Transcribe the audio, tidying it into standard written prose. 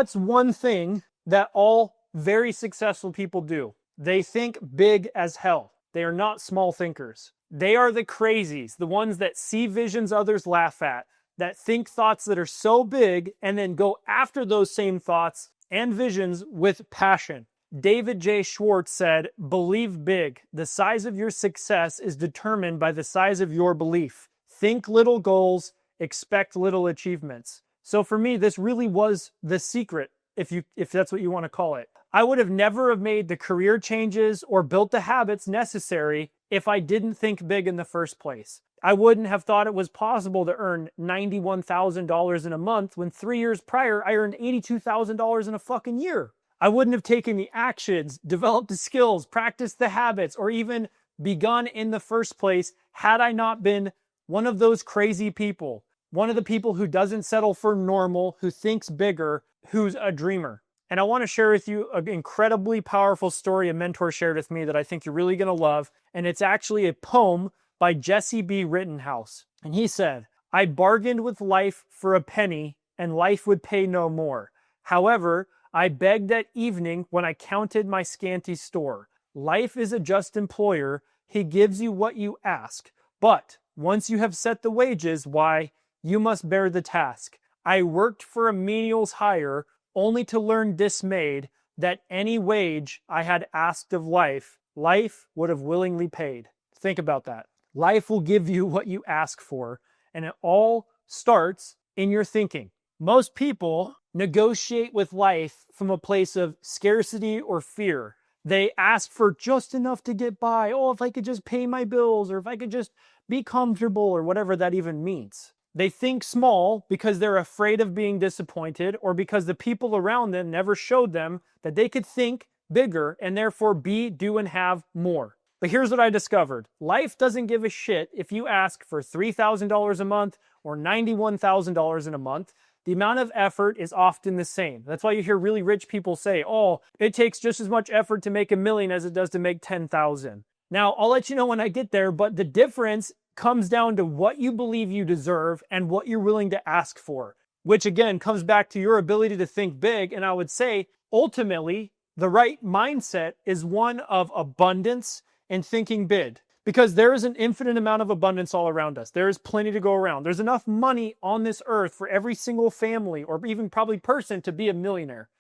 That's one thing that all very successful people do. They think big as hell. They are not small thinkers. They are the crazies, the ones that see visions others laugh at, that think thoughts that are so big and then go after those same thoughts and visions with passion. David J. Schwartz said, "Believe big. The size of your success is determined by the size of your belief. Think little goals, expect little achievements." So for me, this really was the secret, if that's what you want to call it. I would have never have made the career changes or built the habits necessary if I didn't think big in the first place. I wouldn't have thought it was possible to earn $91,000 in a month when 3 years prior I earned $82,000 in a fucking year. I wouldn't have taken the actions, developed the skills, practiced the habits, or even begun in the first place had I not been one of those crazy people. One of the people who doesn't settle for normal, who thinks bigger, who's a dreamer. And I want to share with you an incredibly powerful story a mentor shared with me that I think you're really going to love. And it's actually a poem by Jesse B. Rittenhouse. And he said, "I bargained with life for a penny, and life would pay no more. However, I begged at evening when I counted my scanty store. Life is a just employer. He gives you what you ask. But once you have set the wages, why, you must bear the task. I worked for a menial's hire, only to learn dismayed that any wage I had asked of life, life would have willingly paid." Think about that. Life will give you what you ask for, and it all starts in your thinking. Most people negotiate with life from a place of scarcity or fear. They ask for just enough to get by. Oh, if I could just pay my bills, or if I could just be comfortable, or whatever that even means. They think small because they're afraid of being disappointed, or because the people around them never showed them that they could think bigger and therefore be, do, and have more. But here's what I discovered. Life doesn't give a shit if you ask for $3,000 a month or $91,000 in a month. The amount of effort is often the same. That's why you hear really rich people say, "Oh, it takes just as much effort to make $1 million as it does to make 10,000. Now, I'll let you know when I get there, but the difference comes down to what you believe you deserve and what you're willing to ask for, which again comes back to your ability to think big. And I would say, ultimately, the right mindset is one of abundance and thinking big, because there is an infinite amount of abundance all around us. There is plenty to go around. There's enough money on this earth for every single family or even probably person to be a millionaire.